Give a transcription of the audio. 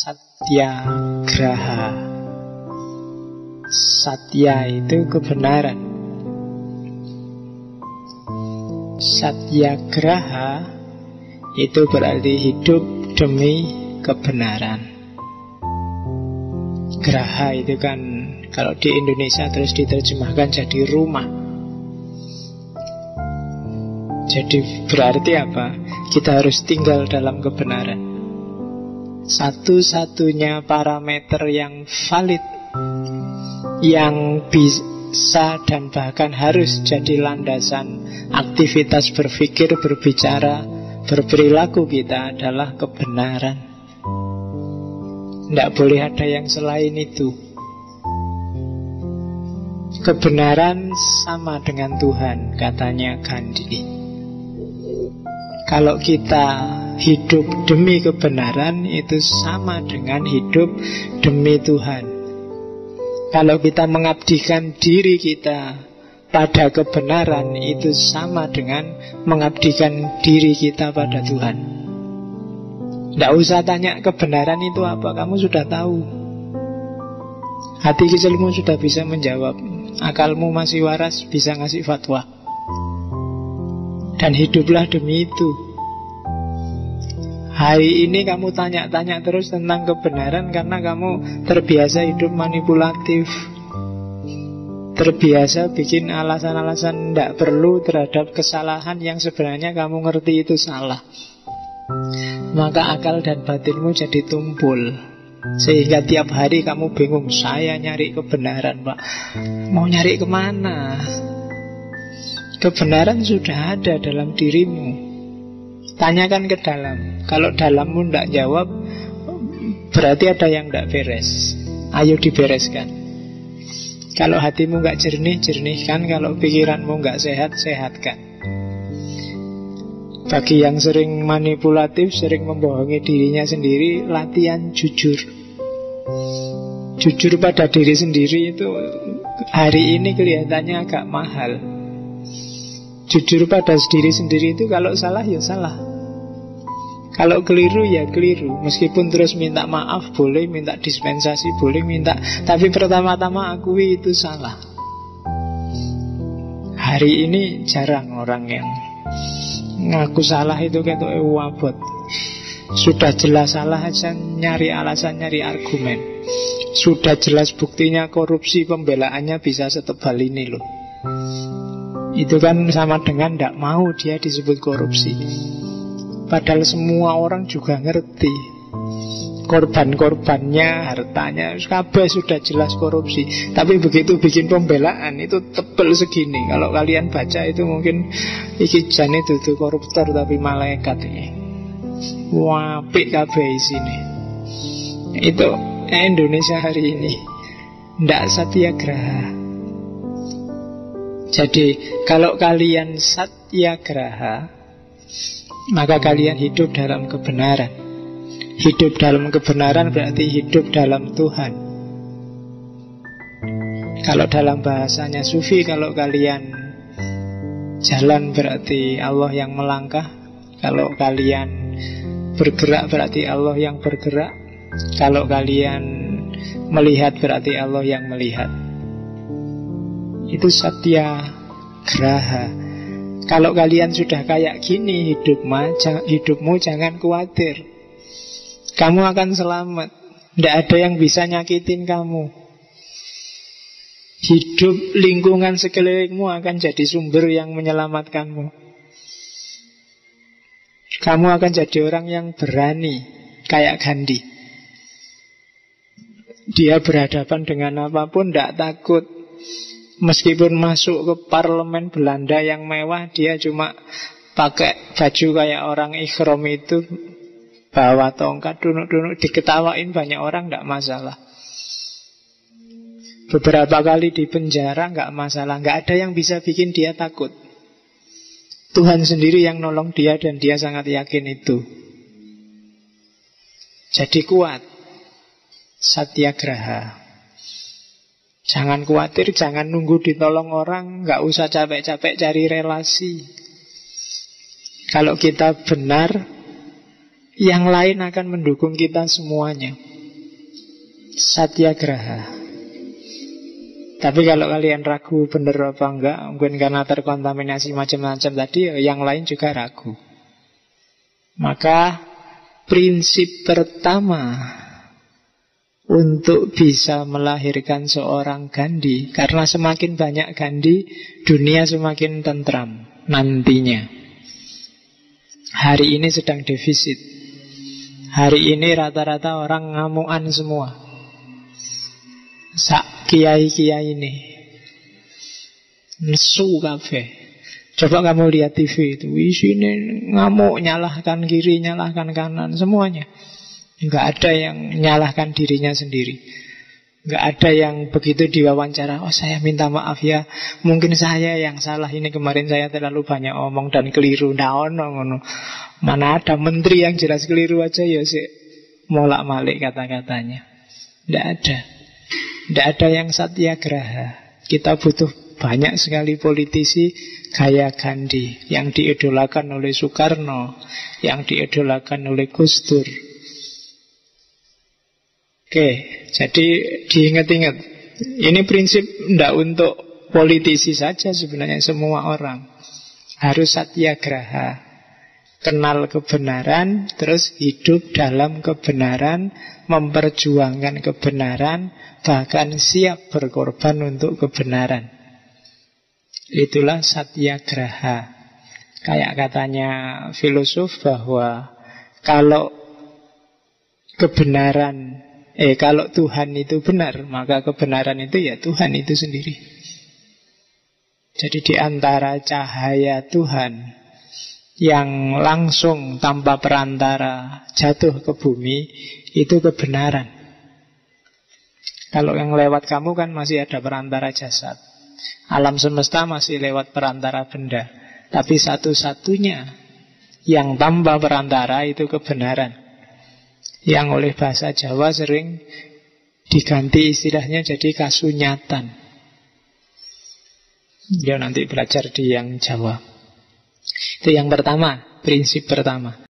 Satyagraha. Satya itu kebenaran. Satyagraha itu berarti hidup demi kebenaran. Graha itu kan kalau di Indonesia terus diterjemahkan jadi rumah. Jadi berarti apa? Kita harus tinggal dalam kebenaran. Satu-satunya parameter yang valid, yang bisa dan bahkan harus jadi landasan aktivitas berpikir, berbicara, berperilaku kita adalah kebenaran. Tidak boleh ada yang selain itu. Kebenaran sama dengan Tuhan, katanya Gandhi. Kalau kita hidup demi kebenaran, itu sama dengan hidup demi Tuhan. Kalau kita mengabdikan diri kita pada kebenaran, itu sama dengan mengabdikan diri kita pada Tuhan. Tidak usah tanya kebenaran itu apa, kamu sudah tahu. Hati kecilmu sudah bisa menjawab. Akalmu masih waras, bisa ngasih fatwa. Dan hiduplah demi itu. Hari ini kamu tanya-tanya terus tentang kebenaran karena kamu terbiasa hidup manipulatif, terbiasa bikin alasan-alasan tidak perlu terhadap kesalahan yang sebenarnya kamu ngerti itu salah. Maka akal dan batinmu jadi tumpul, sehingga tiap hari kamu bingung. Saya nyari kebenaran, Pak. Mau nyari kemana? Kebenaran sudah ada dalam dirimu. Tanyakan ke dalam. Kalau dalammu tidak jawab, berarti ada yang tidak beres. Ayo dibereskan. Kalau hatimu nggak jernih, jernihkan. Kalau pikiranmu nggak sehat, sehatkan. Bagi yang sering manipulatif, sering membohongi dirinya sendiri, latihan jujur. Jujur pada diri sendiri itu hari ini kelihatannya agak mahal. Jujur pada diri sendiri itu kalau salah ya salah, kalau keliru ya keliru. Meskipun terus minta maaf boleh, minta dispensasi boleh, minta, tapi pertama-tama akui itu salah. Hari ini jarang orang yang ngaku salah itu kayak wabot. Sudah jelas salah aja nyari alasan, nyari argumen. Sudah jelas buktinya korupsi, pembelaannya bisa setebal ini loh. Itu kan sama dengan tidak mau dia disebut korupsi. Padahal semua orang juga ngerti korban-korbannya, hartanya, kabeh sudah jelas korupsi. Tapi begitu bikin pembelaan itu tebel segini. Kalau kalian baca itu mungkin iki jane dudu koruptor tapi malaikat ini. Wapik kabeh isine. Itu Indonesia hari ini. Ndak satyagraha. Jadi kalau kalian satyagraha, maka kalian hidup dalam kebenaran. Hidup dalam kebenaran berarti hidup dalam Tuhan. Kalau dalam bahasanya Sufi, kalau kalian jalan berarti Allah yang melangkah. Kalau kalian bergerak berarti Allah yang bergerak. Kalau kalian melihat berarti Allah yang melihat. Itu satyagraha. Kalau kalian sudah kayak gini hidupmu jangan khawatir. Kamu akan selamat. Tidak ada yang bisa nyakitin kamu. Hidup lingkungan sekelilingmu akan jadi sumber yang menyelamatkanmu. Kamu akan jadi orang yang berani, kayak Gandhi. Dia berhadapan dengan apapun tidak takut. Meskipun masuk ke parlemen Belanda yang mewah, dia cuma pakai baju kayak orang ikhram itu, bawa tongkat, dunuk-dunuk, diketawain banyak orang, tidak masalah. Beberapa kali di penjara, nggak masalah. Nggak ada yang bisa bikin dia takut. Tuhan sendiri yang nolong dia, dan dia sangat yakin itu. Jadi kuat. Satyagraha. Jangan khawatir, jangan nunggu ditolong orang, nggak usah capek-capek cari relasi. Kalau kita benar, yang lain akan mendukung kita semuanya. Satyagraha. Tapi kalau kalian ragu bener apa enggak, mungkin karena terkontaminasi macam-macam tadi, yang lain juga ragu. Maka prinsip pertama untuk bisa melahirkan seorang Gandhi, karena semakin banyak Gandhi, dunia semakin tentram nantinya. Hari ini sedang defisit. Hari ini rata-rata orang ngamuan semua. Sak kiai-kiai ini nesu kabeh. Coba kamu lihat TV itu, isinya ngamuk, nyalahkan kiri, nyalahkan kanan, semuanya. Enggak ada yang nyalahkan dirinya sendiri. Enggak ada yang begitu diwawancara, oh saya minta maaf ya, mungkin saya yang salah ini, kemarin saya terlalu banyak omong dan keliru. Ngono. Mana ada menteri yang jelas keliru aja ya sih molak-malik kata-katanya. Enggak ada. Tidak ada yang satyagraha. Kita butuh banyak sekali politisi gaya Gandhi, yang diidolakan oleh Soekarno, yang diidolakan oleh Gus Dur. Oke, jadi diingat-ingat. Ini prinsip tidak untuk politisi saja sebenarnya, semua orang harus satyagraha. Kenal kebenaran, terus hidup dalam kebenaran, memperjuangkan kebenaran, bahkan siap berkorban untuk kebenaran. Itulah satyagraha. Kayak katanya filosof bahwa kalau kebenaran, kalau Tuhan itu benar, maka kebenaran itu ya Tuhan itu sendiri. Jadi di antara cahaya Tuhan yang langsung tanpa perantara jatuh ke bumi, itu kebenaran. Kalau yang lewat kamu kan masih ada perantara jasad. Alam semesta masih lewat perantara benda. Tapi satu-satunya yang tanpa perantara itu kebenaran, yang oleh bahasa Jawa sering diganti istilahnya jadi kasunyatan. Dia nanti belajar di yang Jawa. Itu yang pertama, prinsip pertama.